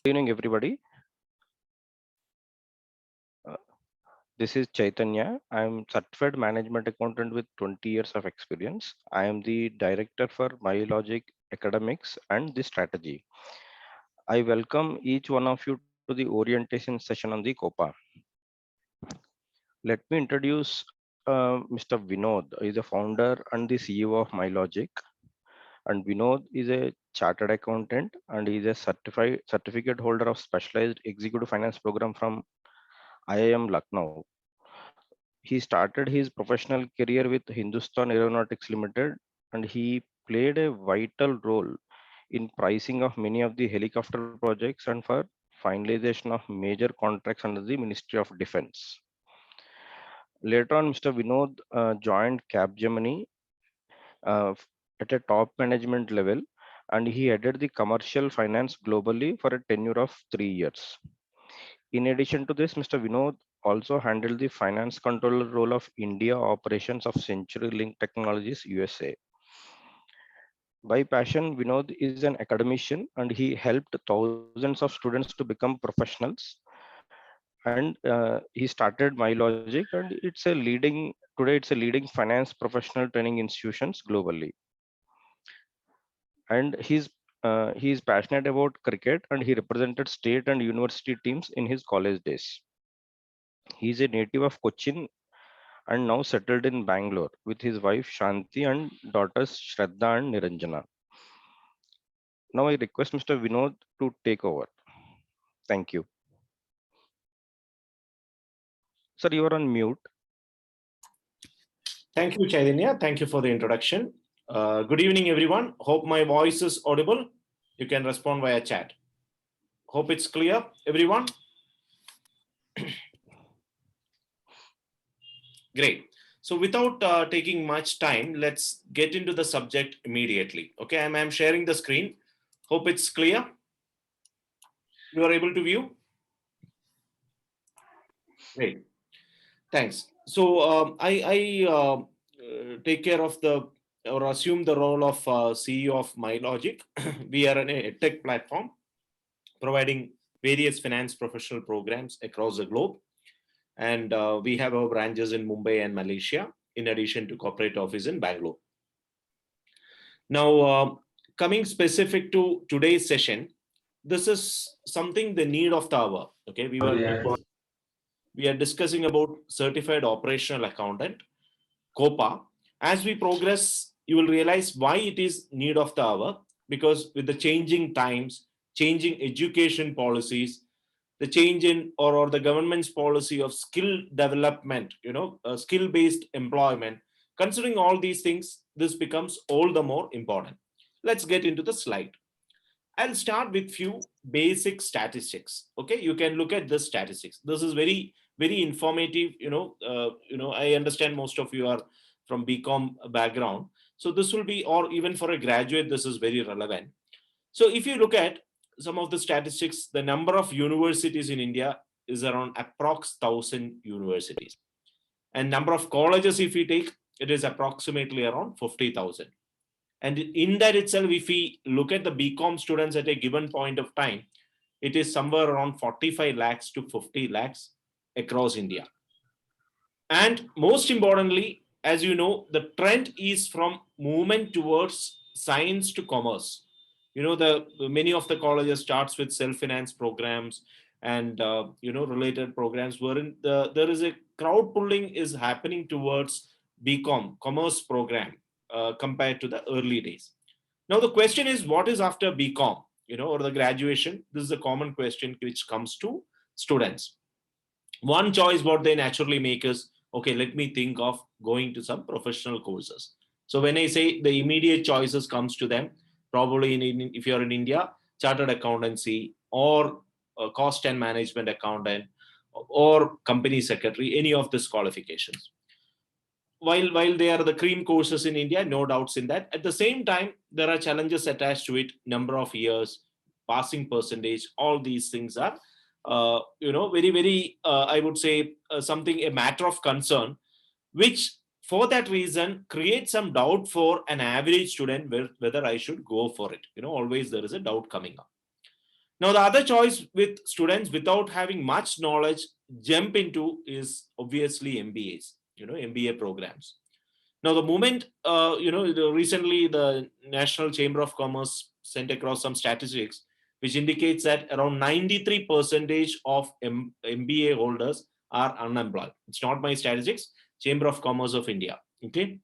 Evening, everybody. Uh, this is Chaitanya. I am certified management accountant with 20 years of experience. I am the director for MyLogic Academics and the strategy. I welcome each one of you to the orientation session on the COPA. Let me introduce Mr. Vinod. He is the founder and the CEO of MyLogic. And Vinod is a chartered accountant and he is a certificate holder of specialized executive finance program from IIM Lucknow. He started his professional career with Hindustan Aeronautics Limited and he played a vital role in pricing of many of the helicopter projects and for finalization of major contracts under the Ministry of Defense. Later on, Mr. Vinod joined Capgemini uh, at a top management level and he headed the commercial finance globally for a tenure of 3 years. In addition to this, Mr. Vinod also handled the finance controller role of India operations of Century Link Technologies USA. By passion, Vinod is an academician and he helped thousands of students to become professionals. And he started MyLogic, and today it's a leading finance professional training institutions globally. And he is passionate about cricket and he represented state and university teams in his college days. He is a native of Cochin and now settled in Bangalore with his wife Shanti and daughters Shraddha and Niranjana. Now I request Mr. Vinod to take over. Thank you. Sir, you are on mute. Thank you, Chaitanya. Thank you for the introduction. Good evening, everyone. Hope my voice is audible. You can respond via chat. Hope it's clear, everyone. Great. So without taking much time, let's get into the subject immediately. Okay, I'm sharing the screen. Hope it's clear. You are able to view? Great. Thanks. So I take care of or assume the role of CEO of MyLogic. We are a tech platform providing various finance professional programs across the globe. And we have our branches in Mumbai and Malaysia, in addition to corporate office in Bangalore. Now, coming specific to today's session, this is something the need of the hour. Okay, we are discussing about certified operational accountant, COPA. As we progress, you will realize why it is need of the hour, because with the changing times, changing education policies, the change in or the government's policy of skill development, skill-based employment, considering all these things, this becomes all the more important. Let's get into the slide. I'll start with few basic statistics. Okay, you can look at this statistics. This is very, very informative. I understand most of you are from BCom background, so this will be, or even for a graduate, this is very relevant. So if you look at some of the statistics, the number of universities in India is around approx 1,000 universities, and number of colleges, if we take, it is approximately around 50,000. And in that itself, if we look at the BCom students at a given point of time, it is somewhere around 45 lakhs to 50 lakhs across India. And most importantly, as you know, the trend is from movement towards science to commerce. The many of the colleges starts with self-finance programs and related programs wherein there is a crowd pulling is happening towards BCom commerce program compared to the early days. Now the question is, what is after BCom, or the graduation? This is a common question which comes to students. One choice what they naturally make is, okay, let me think of going to some professional courses. So when I say the immediate choices comes to them, probably if you're in India, chartered accountancy or cost and management accountant or company secretary, any of these qualifications. While they are the cream courses in India, no doubts in that. At the same time, there are challenges attached to it, number of years, passing percentage, all these things are very, very, I would say something, a matter of concern, which for that reason creates some doubt for an average student whether I should go for it. Always there is a doubt coming up. Now, the other choice with students without having much knowledge jump into is obviously MBAs, MBA programs. Now, the moment, recently the National Chamber of Commerce sent across some statistics, which indicates that around 93% of MBA holders are unemployed. It's not my statistics, Chamber of Commerce of India. Okay.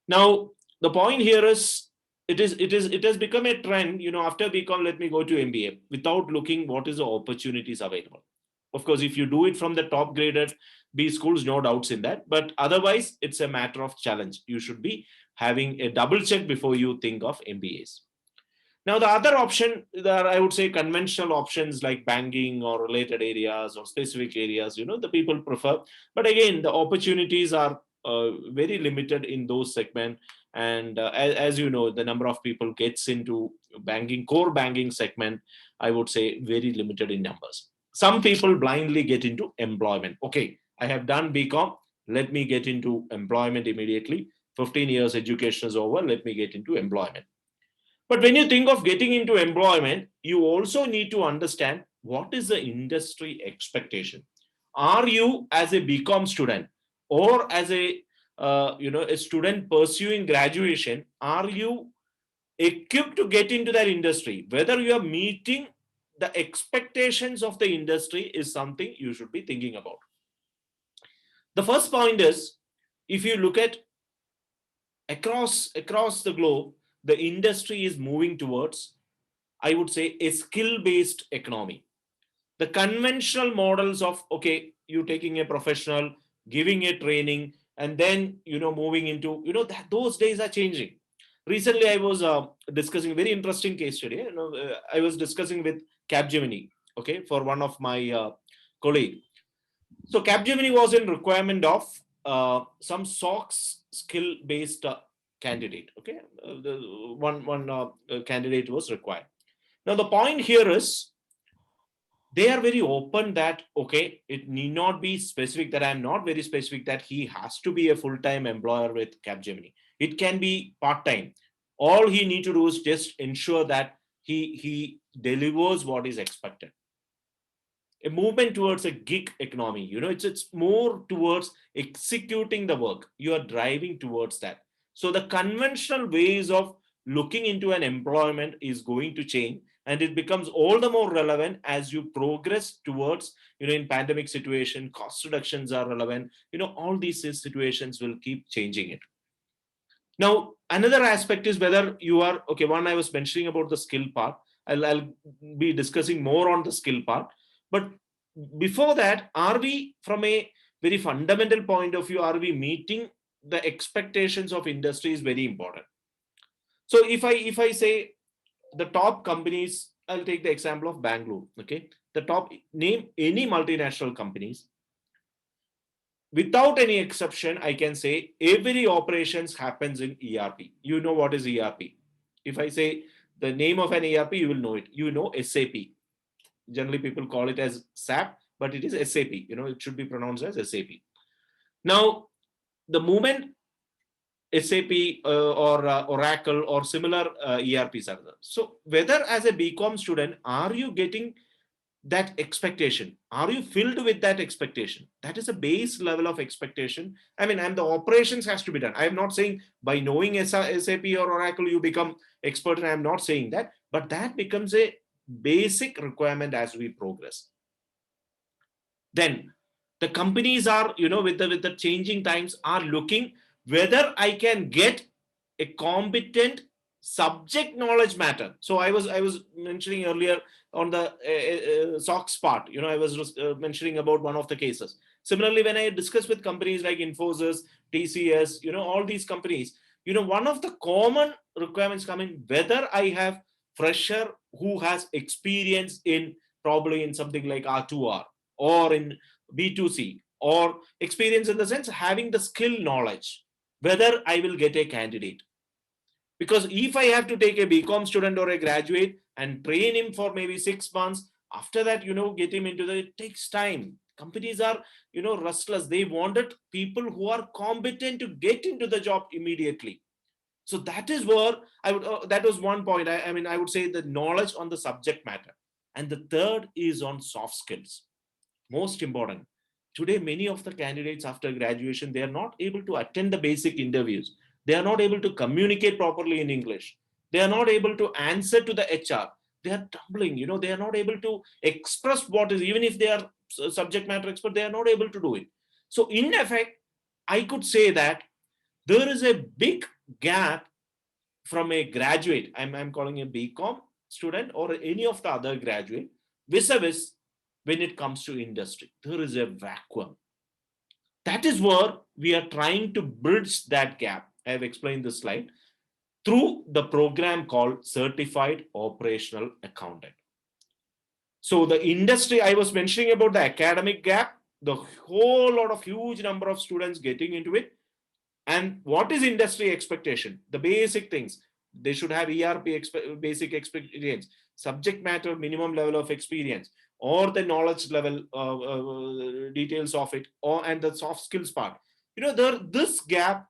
Now, the point here is it has become a trend. After BCom, let me go to MBA without looking what is the opportunities available. Of course, if you do it from the top graded B schools, no doubts in that. But otherwise, it's a matter of challenge. You should be having a double check before you think of MBAs. Now, the other option that I would say conventional options like banking or related areas or specific areas, the people prefer. But again, the opportunities are very limited in those segments. And as you know, the number of people gets into banking, core banking segment, I would say very limited in numbers. Some people blindly get into employment. Okay, I have done BCom. Let me get into employment immediately. 15 years education is over. Let me get into employment. But when you think of getting into employment, you also need to understand what is the industry expectation. Are you as a BCom student or as a student pursuing graduation, are you equipped to get into that industry? Whether you are meeting the expectations of the industry is something you should be thinking about. The first point is, if you look at across the globe, the industry is moving towards, I would say, a skill-based economy. The conventional models of, okay, you taking a professional, giving a training, and then, moving into, those days are changing. Recently, I was discussing a very interesting case study. I was discussing with Capgemini, okay, for one of my colleague. So Capgemini was in requirement of some SOX skill-based candidate. Okay, the one candidate was required. Now the point here is they are very open that, okay, it need not be specific, that I'm not very specific that he has to be a full-time employer with Capgemini. It can be part-time. All he need to do is just ensure that he delivers what is expected. A movement towards a gig economy, it's more towards executing the work. You are driving towards that. So the conventional ways of looking into an employment is going to change, and it becomes all the more relevant as you progress towards, in pandemic situation, cost reductions are relevant. All these situations will keep changing it. Now another aspect is whether you are, okay, one I was mentioning about the skill part. I'll be discussing more on the skill part. But before that, are we, from a very fundamental point of view, are we meeting the expectations of industry is very important. So if I say the top companies, I'll take the example of Bangalore. Okay, the top, name any multinational companies. Without any exception, I can say every operations happens in ERP. You know what is ERP. If I say the name of an ERP, you will know it. SAP. Generally, people call it as SAP, but it is SAP. It should be pronounced as SAP. Now, the moment SAP or Oracle or similar ERPs are there. So, whether as a BCom student, are you getting that expectation? Are you filled with that expectation? That is a base level of expectation. I mean, and the operations has to be done. I am not saying by knowing SAP or Oracle you become expert, and I am not saying that, but that becomes a basic requirement as we progress. Then the companies are, with the changing times, are looking whether I can get a competent subject knowledge matter. So I was mentioning earlier on the SOX part. I was mentioning about one of the cases. Similarly, when I discuss with companies like Infosys, TCS, all these companies, one of the common requirements coming, whether I have fresher who has experience in probably in something like R2R or in B2C, or experience in the sense having the skill knowledge, whether I will get a candidate. Because if I have to take a BCom student or a graduate and train him for maybe 6 months, after that, get him into it takes time. Companies are, restless. They wanted people who are competent to get into the job immediately. So that is where I would, that was one point. I mean, I would say the knowledge on the subject matter. And the third is on soft skills. Most important. Today, many of the candidates after graduation, they are not able to attend the basic interviews. They are not able to communicate properly in English. They are not able to answer to the HR. They are tumbling, they are not able to express what is, even if they are subject matter expert, they are not able to do it. So in effect, I could say that there is a big gap from a graduate, I'm calling a BCom student or any of the other graduate, vis-a-vis when it comes to industry. There is a vacuum. That is where we are trying to bridge that gap. I have explained this slide through the program called Certified Operational Accountant. So the industry, I was mentioning about the academic gap, the whole lot of huge number of students getting into it. And what is industry expectation? The basic things. They should have ERP basic experience, subject matter minimum level of experience, or the knowledge level details of it, and the soft skills part. This gap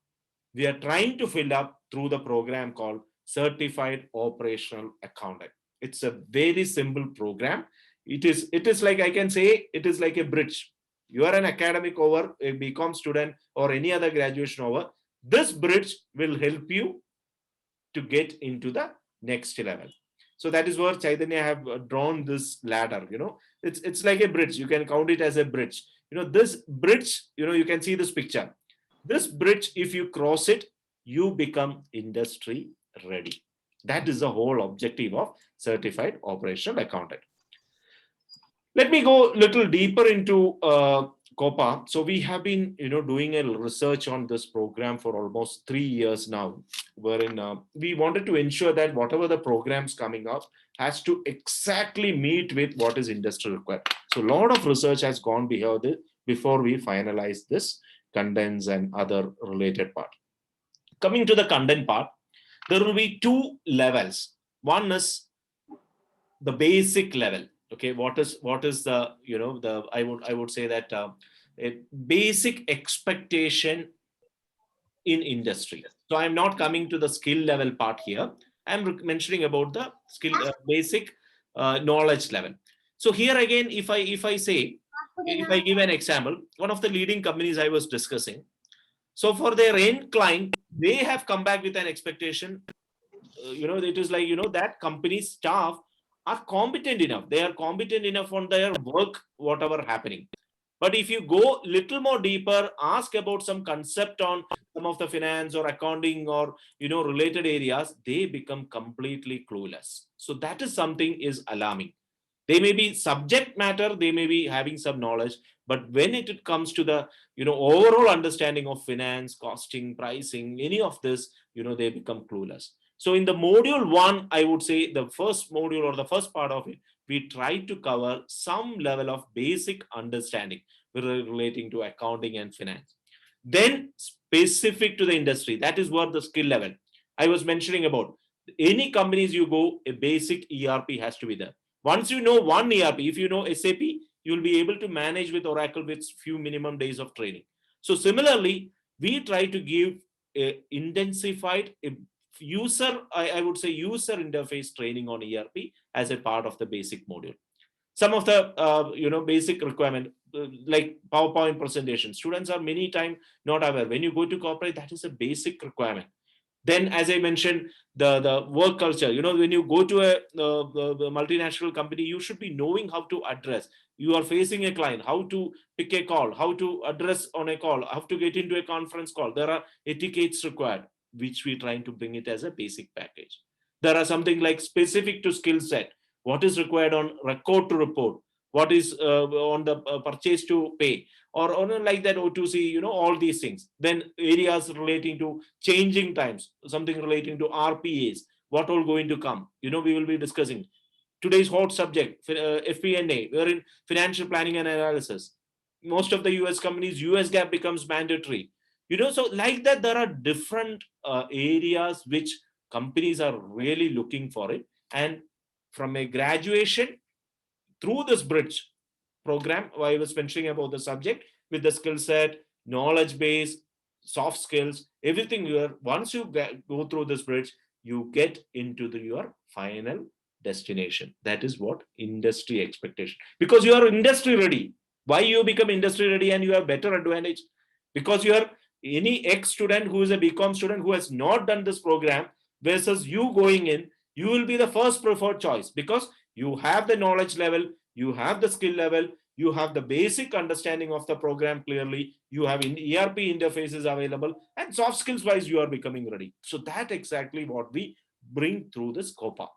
we are trying to fill up through the program called Certified Operational Accountant. It's a very simple program. It is like, I can say, it is like a bridge. You are an academic over, a BCom student or any other graduation over. This bridge will help you to get into the next level. So that is where Chaitanya have drawn this ladder. It's like a bridge. You can count it as a bridge. This bridge, you can see this picture. This bridge, if you cross it, you become industry ready. That is the whole objective of Certified Operational Accountant. Let me go a little deeper into COpA. So we have been, doing a research on this program for almost 3 years now, wherein we wanted to ensure that whatever the programs coming up has to exactly meet with what is industry required. So a lot of research has gone behind it before we finalize this contents and other related part. Coming to the content part, there will be two levels. One is the basic level. Okay, what is the the I would say that a basic expectation in industry. So I'm not coming to the skill level part here. I'm mentioning about the skill basic knowledge level. So here again, if I say, if I give an example, one of the leading companies I was discussing, so for their end client, they have come back with an expectation. It is like, that company's staff are competent enough. They are competent enough on their work, whatever happening. But if you go little more deeper, ask about some concept on some of the finance or accounting or related areas, they become completely clueless. So that is something is alarming. They may be subject matter, they may be having some knowledge, but when it comes to the overall understanding of finance, costing, pricing, any of this, they become clueless. So in the module 1, I would say the first module or the first part of it, we try to cover some level of basic understanding relating to accounting and finance. Then specific to the industry, that is what the skill level I was mentioning about. Any companies you go, a basic ERP has to be there. Once you know one ERP, if you know SAP, you will be able to manage with Oracle with few minimum days of training. So similarly, we try to give a intensified user, I would say user interface training on ERP as a part of the basic module. Some of the basic requirement like PowerPoint presentation, students are many times not aware. When you go to corporate, that is a basic requirement. Then, as I mentioned, the work culture. When you go to a multinational company, you should be knowing how to address. You are facing a client, how to pick a call, how to address on a call, how to get into a conference call. There are etiquettes required, which we trying to bring it as a basic package. There are something like specific to skill set. What is required on record to report? What is on the purchase to pay? Or like that O2C, all these things. Then areas relating to changing times, something relating to RPAs, what all going to come. We will be discussing. Today's hot subject, FP&A, we're in financial planning and analysis. Most of the US companies, US GAAP becomes mandatory. So like that, there are different areas which companies are really looking for it. And from a graduation through this bridge program, I was mentioning about the subject with the skill set, knowledge base, soft skills, everything. Once you go through this bridge, you get into your final destination. That is what industry expectation, because you are industry ready. Why you become industry ready and you have better advantage? Because you are any ex student who is a BCom student who has not done this program versus you going in, you will be the first preferred choice, because you have the knowledge level, you have the skill level, you have the basic understanding of the program clearly, you have ERP interfaces available, and soft skills wise you are becoming ready. So that exactly what we bring through this COPA.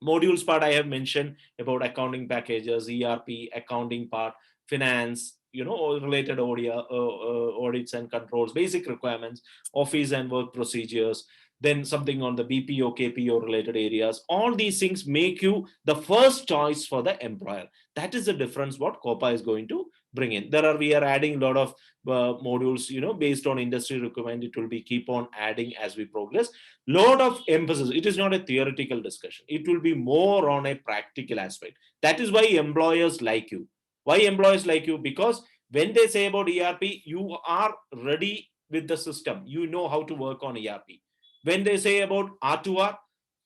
Modules part I have mentioned about accounting packages, ERP, accounting part, finance, related audits and controls, basic requirements, office and work procedures, then something on the BPO, KPO related areas. All these things make you the first choice for the employer. That is the difference what COPA is going to bring in. We are adding a lot of modules, based on industry requirement. It will be keep on adding as we progress. Lot of emphasis. It is not a theoretical discussion. It will be more on a practical aspect. That is why employers like you. Why employers like you? Because when they say about ERP, you are ready with the system. You know how to work on ERP. When they say about R2R,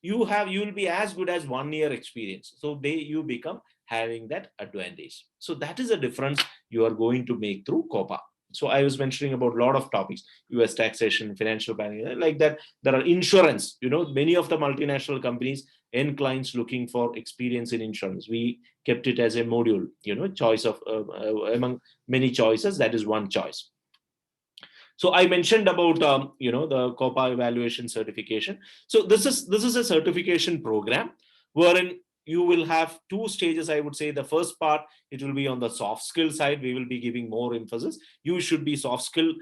you will be as good as 1 year experience. So you become having that advantage. So that is a difference you are going to make through COPA. So I was mentioning about a lot of topics: US taxation, financial planning, like that. There are insurance. Many of the multinational companies and clients looking for experience in insurance. We kept it as a module. Choice of among many choices. That is one choice. So I mentioned about the COPA evaluation certification. So this is a certification program wherein you will have two stages. I would say the first part, it will be on the soft skill side. We will be giving more emphasis. You should be soft skill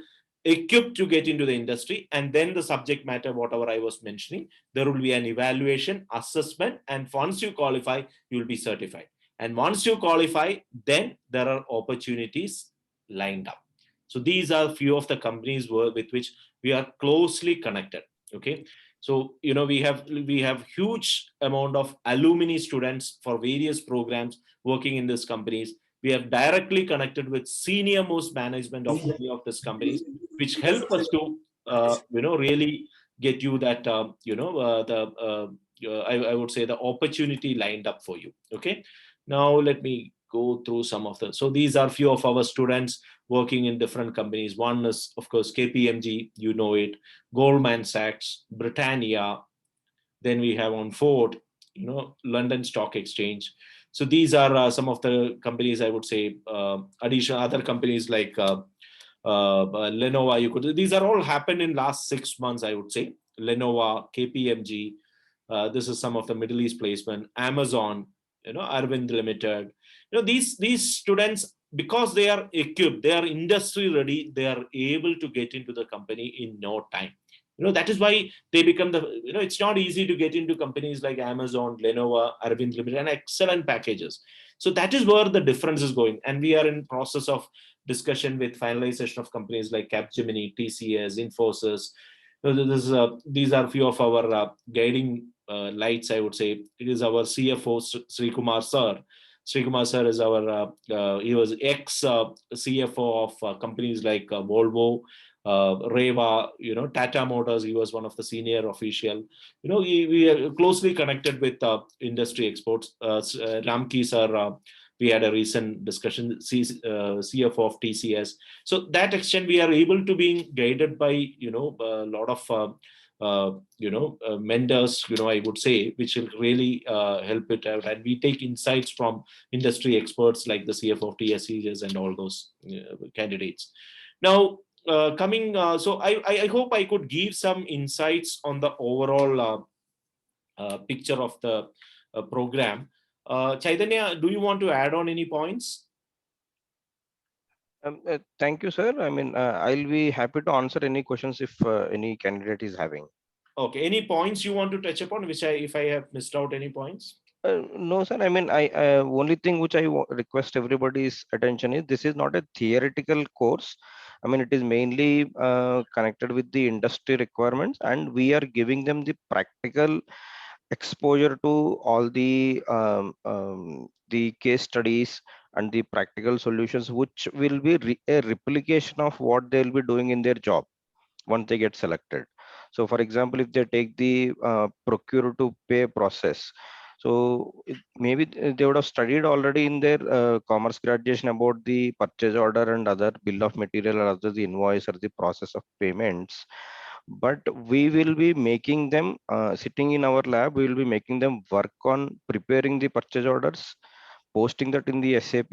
equipped to get into the industry, and then the subject matter, whatever I was mentioning, there will be an evaluation, assessment, and once you qualify, you will be certified. And once you qualify, then there are opportunities lined up. So these are few of the companies with which we are closely connected. Okay, so we have huge amount of alumni students for various programs working in these companies. We have directly connected with senior most management of many of these companies, which help us to really get you that I would say the opportunity lined up for you. Okay, now let me go through some of the. So these are few of our students working in different companies. One is, of course, KPMG, it, Goldman Sachs, Britannia. Then we have on Ford, London Stock Exchange. So these are some of the companies, I would say. Additional other companies like Lenovo. These are all happened in last 6 months, I would say. Lenovo, KPMG. This is some of the Middle East placement. Amazon, Arvind Limited. These students, because they are equipped, they are industry ready, they are able to get into the company in no time. That is why they become it's not easy to get into companies like Amazon, Lenovo, Arvind Limited, and excellent packages. So that is where the difference is going. And we are in process of discussion with finalization of companies like Capgemini, TCS, Infosys. These are few of our guiding lights, I would say. It is our CFO, Sri Kumar sir. Sri Kumar sir is our, he was ex-CFO of companies like Volvo, Reva, Tata Motors. He was one of the senior official. We are closely connected with industry experts. Ramki sir, we had a recent discussion, CFO of TCS. So that extent, we are able to be guided by a lot of mentors, I would say, which will really help it out. And we take insights from industry experts like the CFO of TCS and all those candidates. Now, coming, so I hope I could give some insights on the overall picture of the program. Chaitanya, do you want to add on any points? Thank you, sir. I mean, I'll be happy to answer any questions if any candidate is having. Okay. Any points you want to touch upon, which if I have missed out any points? No, sir. I mean, I only thing which I request everybody's attention is this is not a theoretical course. I mean, it is mainly connected with the industry requirements, and we are giving them the practical exposure to all the case studies and the practical solutions, which will be a replication of what they'll be doing in their job once they get selected. So, for example, if they take the procure to pay process, So maybe they would have studied already in their commerce graduation about the purchase order and other bill of material or other the invoice or the process of payments. But we will be making them sitting in our lab. We will be making them work on preparing the purchase orders, posting that in the SAP,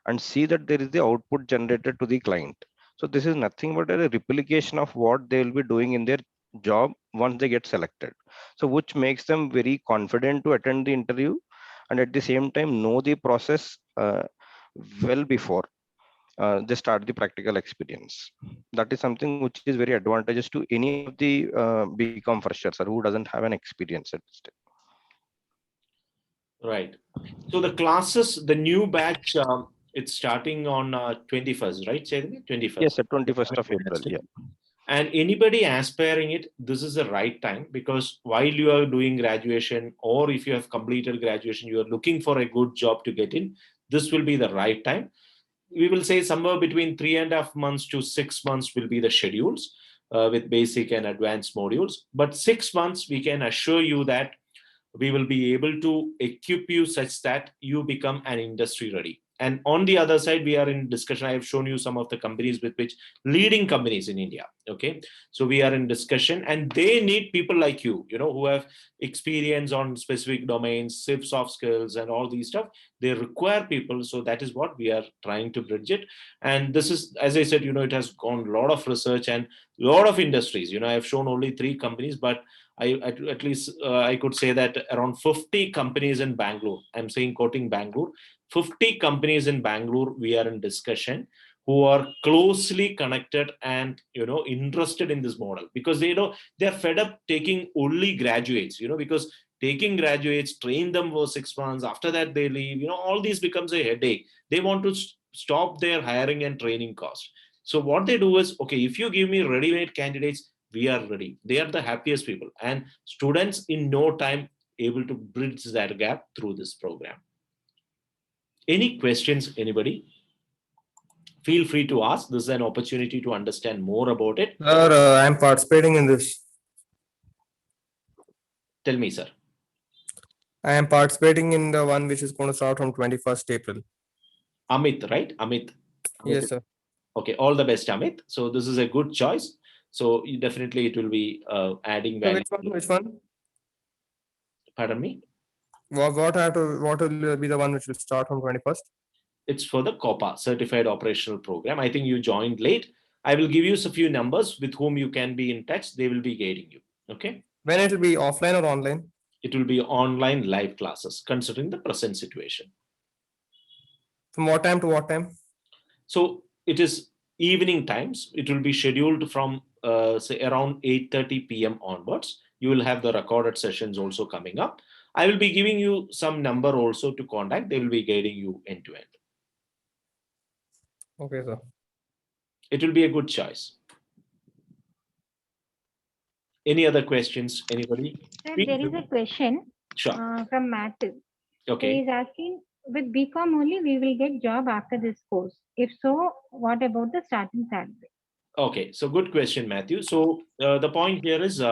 and see that there is the output generated to the client. So this is nothing but a replication of what they will be doing in their job once they get selected. So which makes them very confident to attend the interview, and at the same time know the process well before they start the practical experience. That is something which is very advantageous to any of the BCom freshers or who doesn't have an experience at this stage. Right. So the classes, the new batch, it's starting on 21st, right? Chaitanya? 21st. Yes, at 21st of April. Wednesday. Yeah. And anybody aspiring it, this is the right time, because while you are doing graduation, or if you have completed graduation, you are looking for a good job to get in, this will be the right time. We will say somewhere between 3.5 months to 6 months will be the schedules with basic and advanced modules. But 6 months, we can assure you that we will be able to equip you such that you become an industry ready. And on the other side, we are in discussion. I have shown you some of the companies with which leading companies in India. Okay. So we are in discussion, and they need people like you, who have experience on specific domains, soft skills, and all these stuff. They require people. So that is what we are trying to bridge it. And this is, as I said, it has gone a lot of research and a lot of industries. I have shown only 3 companies, but at least I could say that around 50 companies in Bangalore, I'm saying quoting Bangalore, 50 companies in Bangalore, we are in discussion, who are closely connected and interested in this model, because they're fed up taking only graduates, because taking graduates, train them for 6 months, after that they leave, all these becomes a headache. They want to stop their hiring and training cost. So what they do is, okay, if you give me ready-made candidates, we are ready. They are the happiest people, and students in no time able to bridge that gap through this program. Any questions, anybody? Feel free to ask. This is an opportunity to understand more about it. Sir, I'm participating in this. Tell me, sir. I am participating in the one which is going to start from 21st April. Amit, right? Amit. Yes, sir. Okay, all the best, Amit. So this is a good choice. So definitely it will be adding So value. which one? Pardon me? What will be the one which will start from 21st? It's for the COpA, Certified Operational Program. I think you joined late. I will give you a few numbers with whom you can be in touch. They will be guiding you. Okay. When it will be offline or online? It will be online live classes, considering the present situation. From what time to what time? So it is evening times. It will be scheduled from say around 8:30 p.m. onwards. You will have the recorded sessions also coming up. I will be giving you some number also to contact. They will be guiding you end to end. Okay, sir. It will be a good choice. Any other questions? Anybody? Sir, there is a question Sure. from Matthew. Okay. He is asking, with BCom only we will get job after this course. If so, what about the starting salary? Okay. So good question, Matthew. So the point here is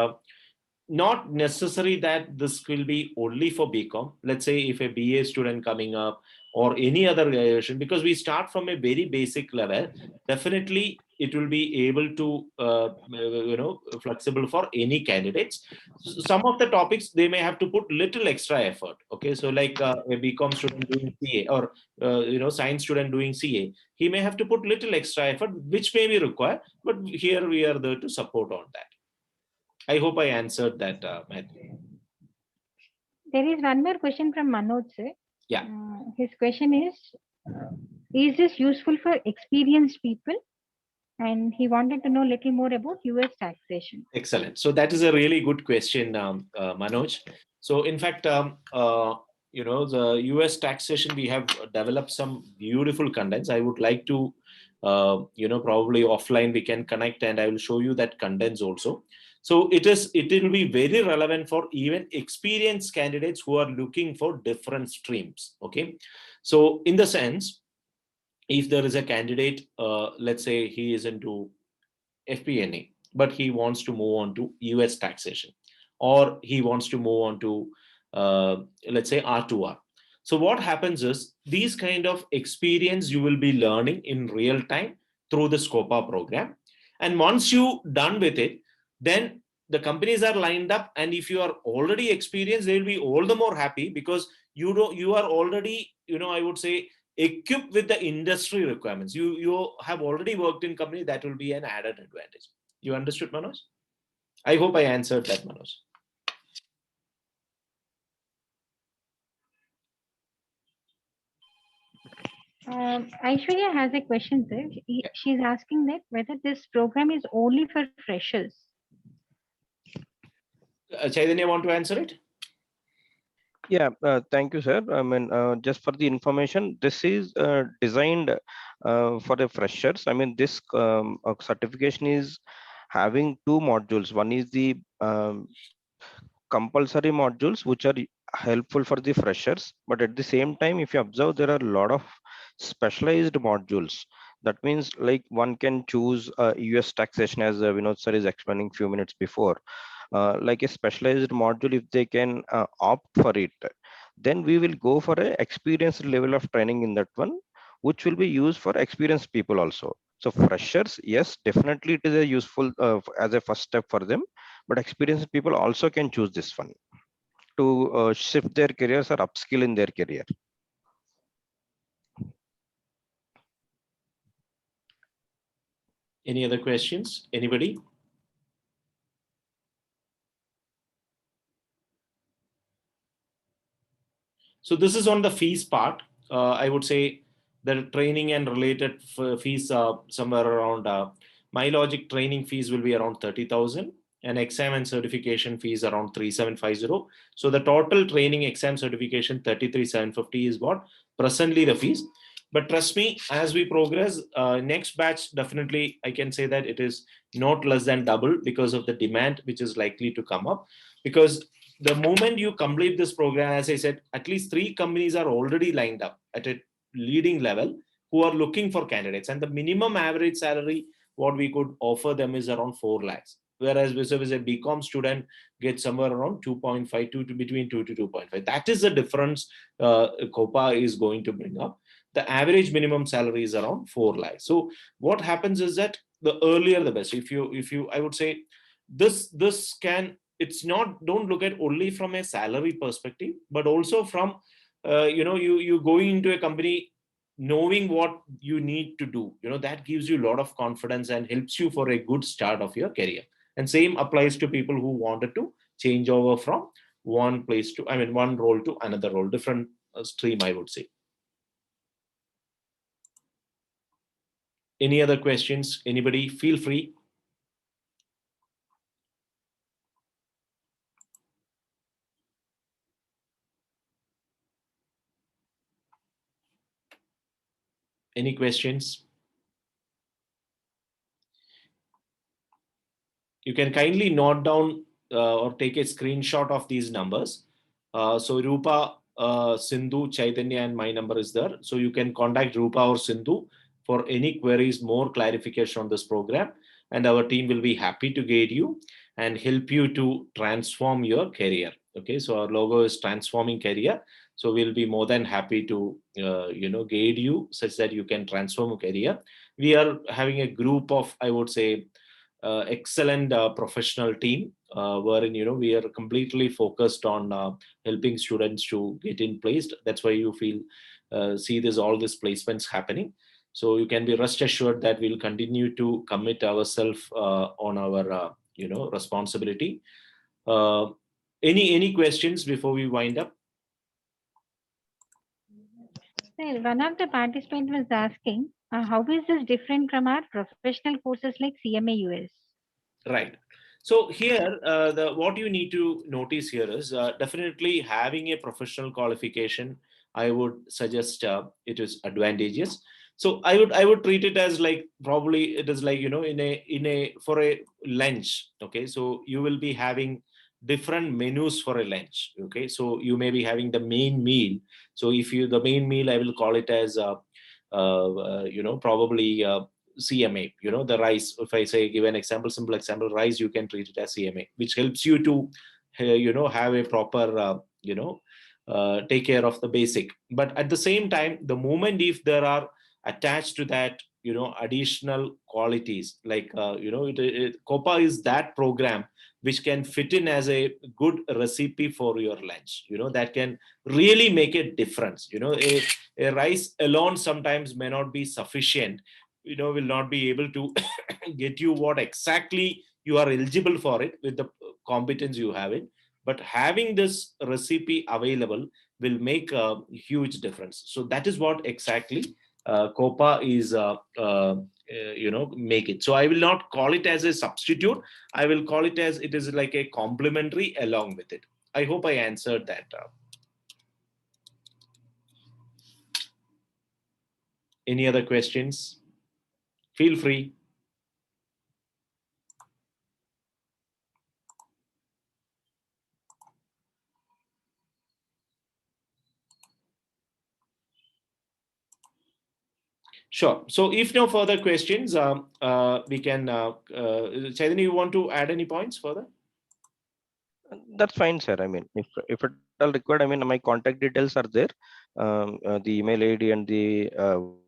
not necessary that this will be only for BCom. Let's say if a BA student coming up or any other graduation, because we start from a very basic level, definitely it will be able to, flexible for any candidates. Some of the topics, they may have to put little extra effort. Okay. So like a BCom student doing CA or, science student doing CA, he may have to put little extra effort, which may be required, but here we are there to support on that. I hope I answered that, Matthew. There is one more question from Manoj, sir. Yeah. His question is this useful for experienced people? And he wanted to know a little more about US taxation. Excellent. So that is a really good question, Manoj. So in fact, the US taxation, we have developed some beautiful contents. I would like to, probably offline we can connect, and I will show you that contents also. So it will be very relevant for even experienced candidates who are looking for different streams. Okay. So in the sense, if there is a candidate, let's say he is into FP&A, but he wants to move on to US taxation, or he wants to move on to let's say R2R. So what happens is these kind of experience you will be learning in real time through the COpA program. And once you done with it, then the companies are lined up, and if you are already experienced, they will be all the more happy because you are already, I would say, equipped with the industry requirements. You have already worked in company. That will be an added advantage. You understood, Manoj? I hope I answered that, Manoj. Aishwarya has a question, sir. She's asking that whether this program is only for freshers. Chaitanya, want to answer it? Yeah, thank you, sir. I mean, just for the information, this is designed for the freshers. I mean, this certification is having two modules. One is the compulsory modules, which are helpful for the freshers. But at the same time, if you observe, there are a lot of specialized modules. That means like one can choose US taxation, as Vinod sir is explaining few minutes before. Like a specialized module, if they can opt for it, then we will go for a experienced level of training in that one, which will be used for experienced people also. So freshers, yes, definitely it is a useful as a first step for them, but experienced people also can choose this one to shift their careers or upskill in their career. Any other questions? Anybody? So this is on the fees part. I would say the training and related fees are somewhere around MyLogic training fees will be around 30,000 and exam and certification fees around 3,750. So the total training exam certification 33,750 is what presently the fees. But trust me, as we progress, next batch, definitely I can say that it is not less than double because of the demand which is likely to come up. Because the moment you complete this program, as I said, at least 3 companies are already lined up at a leading level who are looking for candidates. And the minimum average salary, what we could offer them is around 4 lakhs. Whereas a BCom student gets somewhere around 2.5 to between 2 to 2.5. That is the difference COpA is going to bring up. The average minimum salary is around 4 lakhs. So what happens is that the earlier the best. If you I would say this can, it's not, don't look at only from a salary perspective, but also from you going into a company knowing what you need to do, that gives you a lot of confidence and helps you for a good start of your career. And same applies to people who wanted to change over from one place to, one role to another role, different stream, I would say. Any other questions? Anybody? Feel free. Any questions? You can kindly note down or take a screenshot of these numbers. So Rupa, Sindhu, Chaitanya, and my number is there. So you can contact Rupa or Sindhu for any queries, more clarification on this program. And our team will be happy to guide you and help you to transform your career. Okay, so our logo is transforming career. So we'll be more than happy to guide you such that you can transform a career. We are having a group of, I would say, excellent professional team wherein we are completely focused on helping students to get in placed. That's why you feel see this all these placements happening. So you can be rest assured that we'll continue to commit ourselves on our responsibility. Any questions before we wind up? Sir, one of the participants was asking, how is this different from our professional courses like CMA US? Right. So here, what you need to notice here is definitely having a professional qualification. I would suggest it is advantageous. So I would treat it as like, probably it is like for a lunch. Okay, so you will be having different menus for a lunch. Okay, so you may be having the main meal. So if the main meal, I will call it as probably CMA, the rice. If I say, give an example, simple example, rice, you can treat it as CMA, which helps you to have a proper take care of the basic. But at the same time, the moment if there are attached to that, additional qualities like, COPA is that program which can fit in as a good recipe for your lunch, that can really make a difference. A rice alone sometimes may not be sufficient, will not be able to get you what exactly you are eligible for it with the competence you have it. But having this recipe available will make a huge difference. So that is what exactly COPA is make it. So I will not call it as a substitute. I will call it as it is like a complementary along with it. I hope I answered that. Any other questions? Feel free. Sure. So if no further questions, we can, Chaitanya, you want to add any points further? That's fine, sir. I mean, if at all required, I mean, my contact details are there. The email ID and the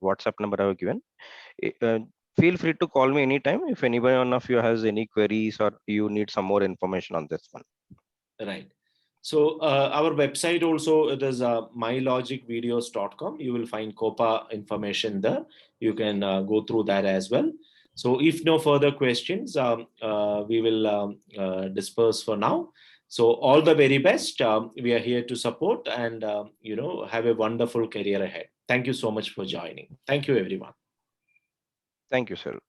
WhatsApp number I have given. Feel free to call me anytime if any one of you has any queries or you need some more information on this one. Right. So our website also, it is mylogicvideos.com. You will find COPA information there. You can go through that as well. So if no further questions, we will disperse for now. So all the very best. We are here to support and, have a wonderful career ahead. Thank you so much for joining. Thank you, everyone. Thank you, sir.